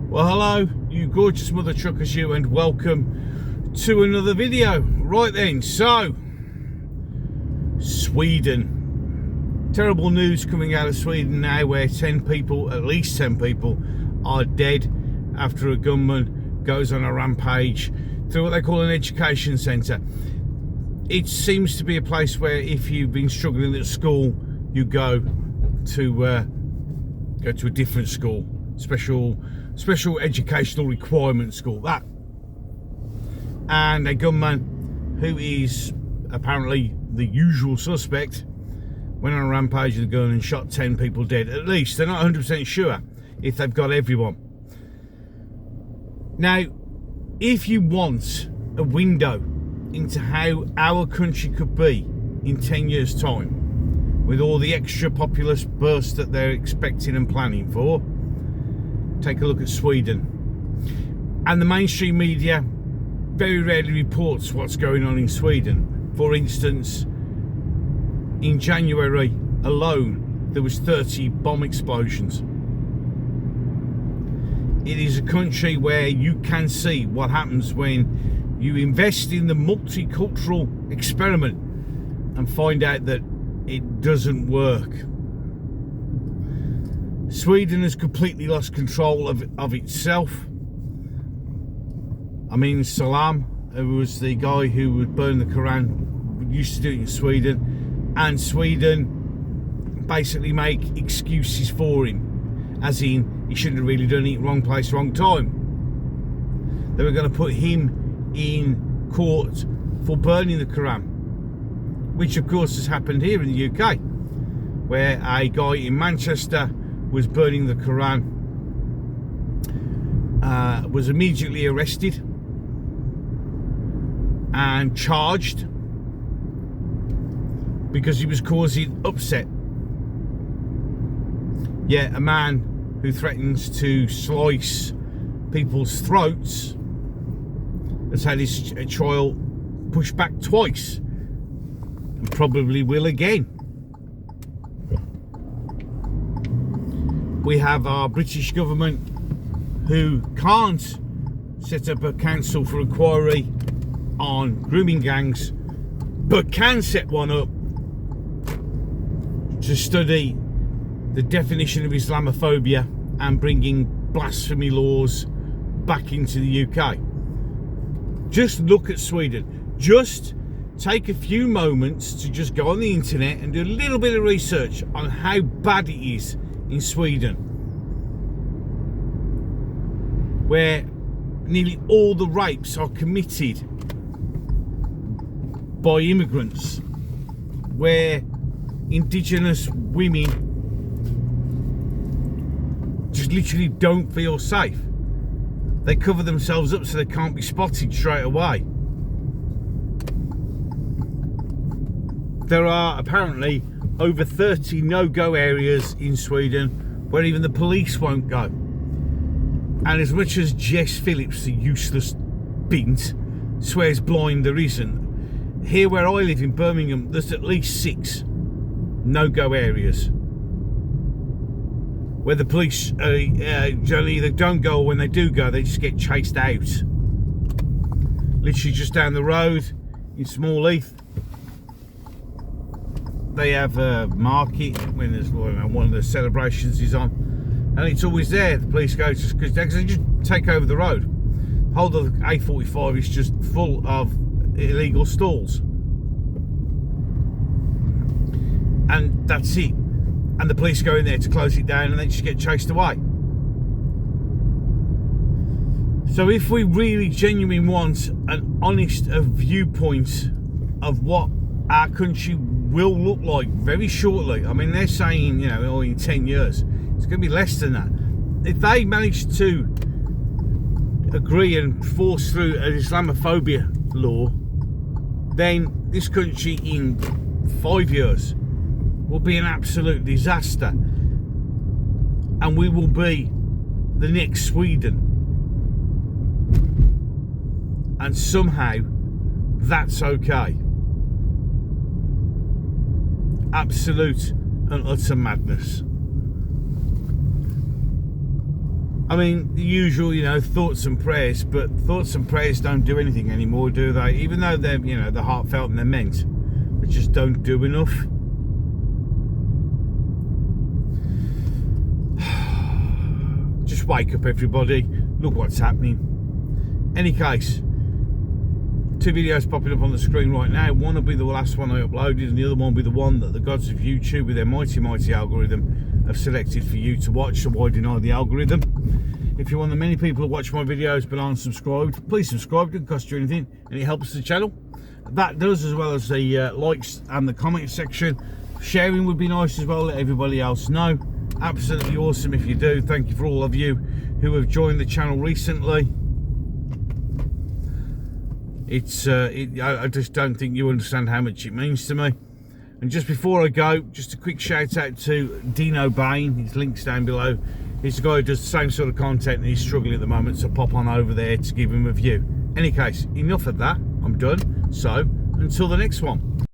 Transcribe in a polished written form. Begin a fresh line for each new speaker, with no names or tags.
Well, hello, you gorgeous mother truckers, you, and welcome to another video. Right then, so Sweden. Terrible news coming out of Sweden now, where at least 10 people are dead after a gunman goes on a rampage through what they call an education centre. It seems to be a place where if you've been struggling at school, you go to a different school, special educational requirement school, that. And a gunman who is apparently the usual suspect went on a rampage with a gun and shot 10 people dead. At least they're not 100% sure if they've got everyone. Now, if you want a window into how our country could be in 10 years time, with all the extra populous bursts that they're expecting and planning for, take a look at Sweden. And the mainstream media very rarely reports what's going on in Sweden. For instance, in January alone, there was 30 bomb explosions. It is a country where you can see what happens when you invest in the multicultural experiment and find out that it doesn't work. Sweden has completely lost control of itself. I mean, Salam, who was the guy who would burn the Quran, used to do it in Sweden, and Sweden basically make excuses for him, as in he shouldn't have really done it, wrong place, wrong time. They were going to put him in court for burning the Quran, which of course has happened here in the UK, where a guy in Manchester was burning the Quran, was immediately arrested and charged because he was causing upset. Yet a man who threatens to slice people's throats has had his trial pushed back twice, and probably will again. We have our British government who can't set up a council for inquiry on grooming gangs, but can set one up to study the definition of Islamophobia and bringing blasphemy laws back into the UK. Just look at Sweden. Just take a few moments to just go on the internet and do a little bit of research on how bad it is in Sweden, where nearly all the rapes are committed by immigrants, where indigenous women just literally don't feel safe. They cover themselves up so they can't be spotted straight away. There are apparently over 30 no-go areas in Sweden where even the police won't go. And as much as Jess Phillips, the useless bint, swears blind there isn't, here where I live in Birmingham, there's at least 6 no-go areas where the police generally either don't go, or when they do go, they just get chased out. Literally just down the road in Smallheath, they have a market when there's one of the celebrations is on, and it's always there. The police go because they just take over the road. The whole of the A45 is just full of illegal stalls, and that's it. And the police go in there to close it down, and they just get chased away. So if we really genuinely want an honest viewpoint of what our country will look like very shortly, I mean, they're saying, in 10 years, it's going to be less than that. If they manage to agree and force through an Islamophobia law, then this country in 5 years will be an absolute disaster, and we will be the next Sweden. And somehow that's okay. Absolute and utter madness. I mean, the usual, you know, thoughts and prayers, but thoughts and prayers don't do anything anymore, do they? Even though they're, you know, they're heartfelt and they're meant, they just don't do enough. Just wake up, everybody. Look what's happening. Any case, 2 videos popping up on the screen right now. One will be the last one I uploaded, and the other one will be the one that the gods of YouTube, with their mighty algorithm, have selected for you to watch. So why deny the algorithm? If you're one of the many people who watch my videos but aren't subscribed, please subscribe. It doesn't cost you anything, and it helps the channel. That does, as well as the likes and the comment section. Sharing would be nice as well. Let everybody else know. Absolutely awesome if you do. Thank you for all of you who have joined the channel recently. I just don't think you understand how much it means to me. And just before I go, just a quick shout out to Dinobane. His link's down below. He's the guy who does the same sort of content and he's struggling at the moment, so pop on over there to give him a view. Any case, enough of that. I'm done. So until the next one.